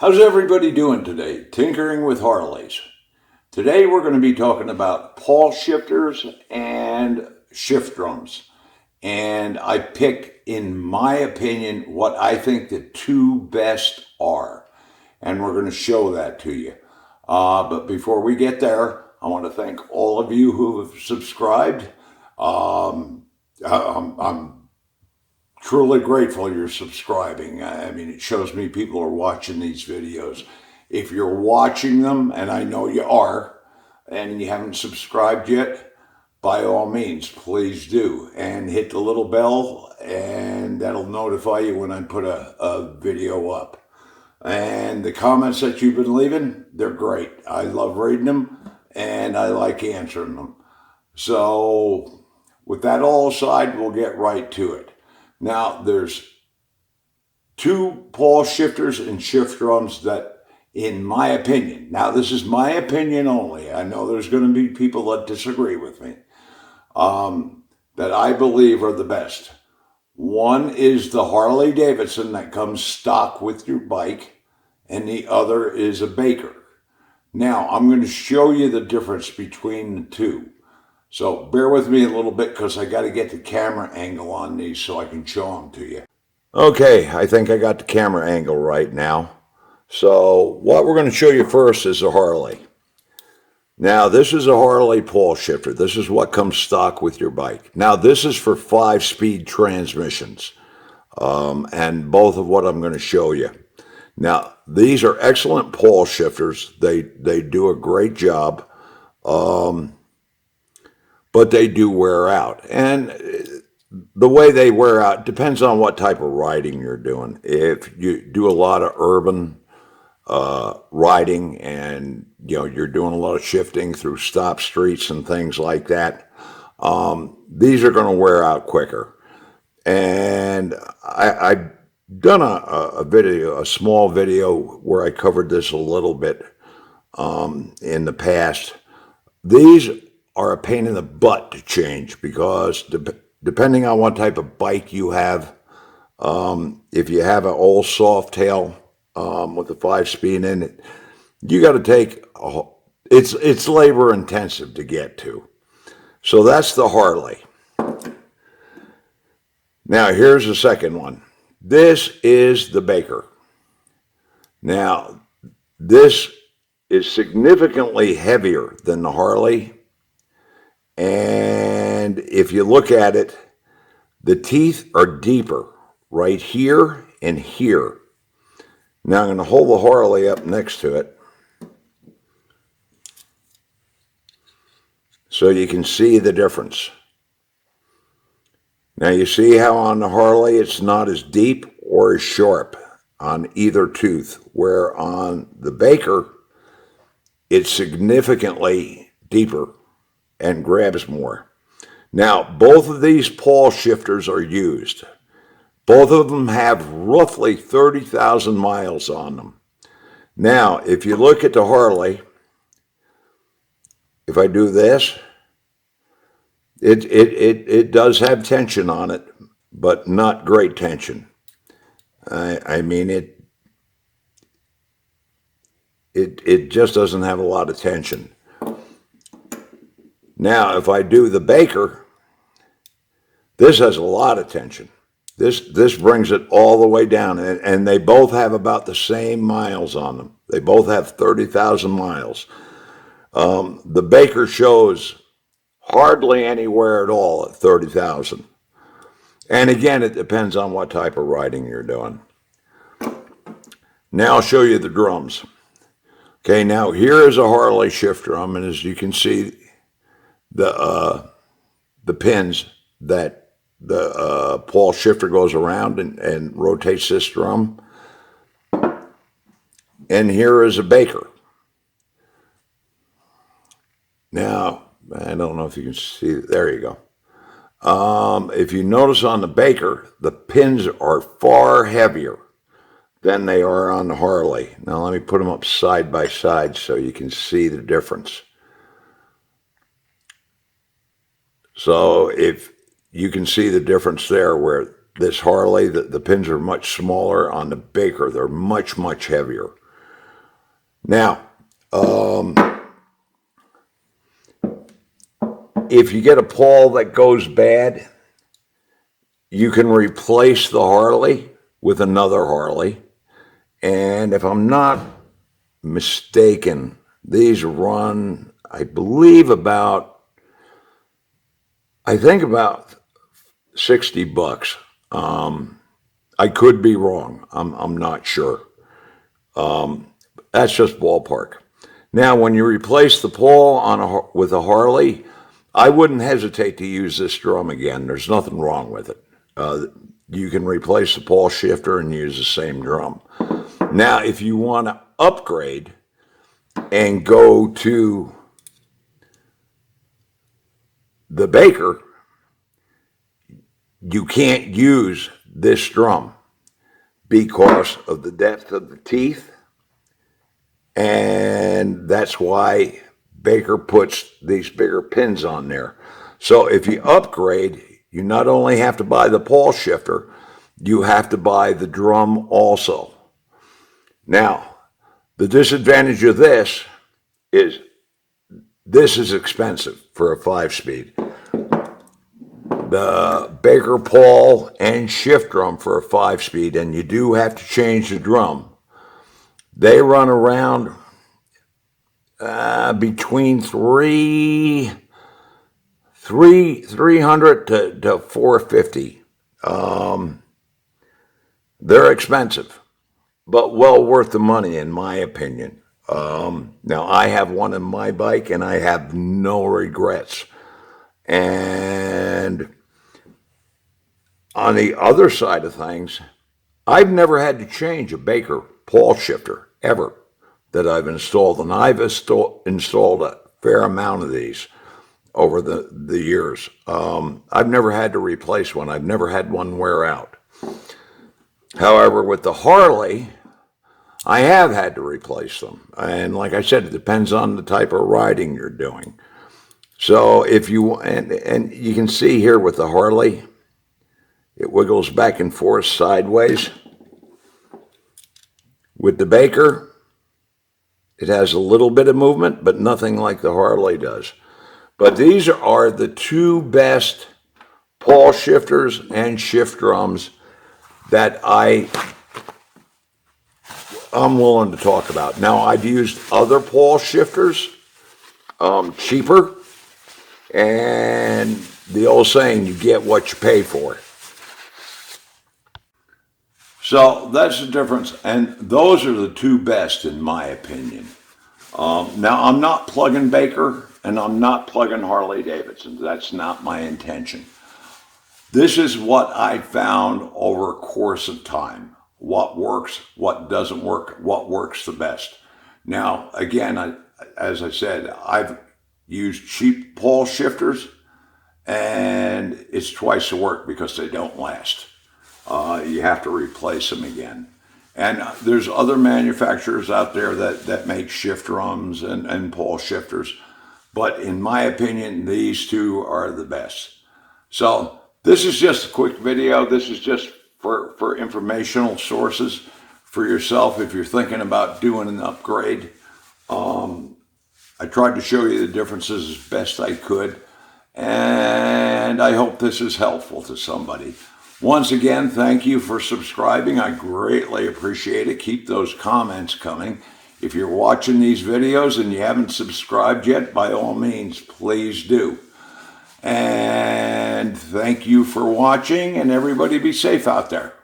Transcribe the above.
How's everybody doing today? Tinkering with Harleys. Today we're going to be talking about Pawl shifters and shift drums. And I picked, in my opinion, what I think the two best are. And we're going to show that to you. But before we get there, I want to thank all of you who have subscribed. I'm truly grateful you're subscribing. I mean, it shows me people are watching these videos. If you're watching them, and I know you are, and you haven't subscribed yet, by all means, please do. And hit the little bell, and that'll notify you when I put a video up. And the comments that you've been leaving, they're great. I love reading them, and I like answering them. So, with that all aside, we'll get right to it. Now, there's two Pawl shifters and shift drums that, in my opinion, now this is my opinion only, I know there's going to be people that disagree with me, that I believe are the best. One is the Harley Davidson that comes stock with your bike, and the other is a Baker. Now, I'm going to show you the difference between the two. So bear with me a little bit because I got to get the camera angle on these so I can show them to you. Okay, I think I got the camera angle right now. So what we're going to show you first is a Harley. Now this is a Harley Pawl shifter. This is what comes stock with your bike. Now this is for 5-speed transmissions, and both of what I'm going to show you. Now these are excellent Pawl shifters. They do a great job. But they do wear out. And the way they wear out depends on what type of riding you're doing. If you do a lot of urban riding and you're doing a lot of shifting through stop streets and things like that, these are going to wear out quicker. And I've done a small video where I covered this a little bit in the past. These are a pain in the butt to change because depending on what type of bike you have, if you have an old soft tail with a 5-speed in it, you got to take it's labor intensive to get to. So that's the Harley. Now here's the second one. This is the Baker. Now this is significantly heavier than the Harley. And if you look at it, the teeth are deeper right here and here. Now I'm going to hold the Harley up next to it so you can see the difference. Now you see how on the Harley it's not as deep or as sharp on either tooth, where on the Baker it's significantly deeper and grabs more. Now, both of these Pawl shifters are used. Both of them have roughly 30,000 miles on them. Now, if you look at the Harley, if I do this, it does have tension on it, but not great tension. I mean, it just doesn't have a lot of tension. Now, if I do the Baker, this has a lot of tension. This brings it all the way down, and they both have about the same miles on them. They both have 30,000 miles. The Baker shows hardly anywhere at all at 30,000. And again, it depends on what type of riding you're doing. Now I'll show you the drums. Okay, now here is a Harley shift drum, and as you can see, the pins that the Pawl shifter goes around and rotates this drum. And here is a Baker. Now, I don't know if you can see, there you go. If you notice on the Baker, the pins are far heavier than they are on the Harley. Now let me put them up side by side so you can see the difference. So if you can see the difference there, where this Harley, the pins are much smaller. On the Baker, they're much, much heavier. Now, if you get a Pawl that goes bad, you can replace the Harley with another Harley. And if I'm not mistaken, these run, I believe I think about $60. I could be wrong. I'm not sure. That's just ballpark. Now, when you replace the Pawl with a Harley, I wouldn't hesitate to use this drum again. There's nothing wrong with it. You can replace the Pawl shifter and use the same drum. Now, if you want to upgrade and go to the Baker, you can't use this drum because of the depth of the teeth, and that's why Baker puts these bigger pins on there. So if you upgrade, you not only have to buy the Pawl shifter, you have to buy the drum also. Now, the disadvantage of this is expensive for a 5-speed. The Baker Pawl and shift drum for a 5-speed, and you do have to change the drum. They run around between 300 to 450. They're expensive, but well worth the money in my opinion. Now I have one in my bike and I have no regrets. And on the other side of things, I've never had to change a Baker Pawl shifter ever that I've installed, and I've installed a fair amount of these over the years. I've never had to replace one. I've never had one wear out. However, with the Harley, I have had to replace them. And like I said, it depends on the type of riding you're doing. So if you, and you can see here with the Harley, it wiggles back and forth sideways. With the Baker, it has a little bit of movement, but nothing like the Harley does. But these are the two best Pawl shifters and shift drums that I'm willing to talk about. Now, I've used other Pawl shifters, cheaper, and the old saying, you get what you pay for. So that's the difference, and those are the two best in my opinion. Now, I'm not plugging Baker, and I'm not plugging Harley Davidson. That's not my intention. This is what I found over a course of time. What works, what doesn't work, what works the best. Now, again, as I said, I've used cheap Pawl shifters, and it's twice the work because they don't last. You have to replace them again. And there's other manufacturers out there that make shift drums and Pawl shifters. But in my opinion, these two are the best. So this is just a quick video. This is just for informational sources for yourself if you're thinking about doing an upgrade. I tried to show you the differences as best I could. And I hope this is helpful to somebody. Once again, thank you for subscribing. I greatly appreciate it. Keep those comments coming. If you're watching these videos and you haven't subscribed yet, by all means, please do. And thank you for watching, and everybody be safe out there.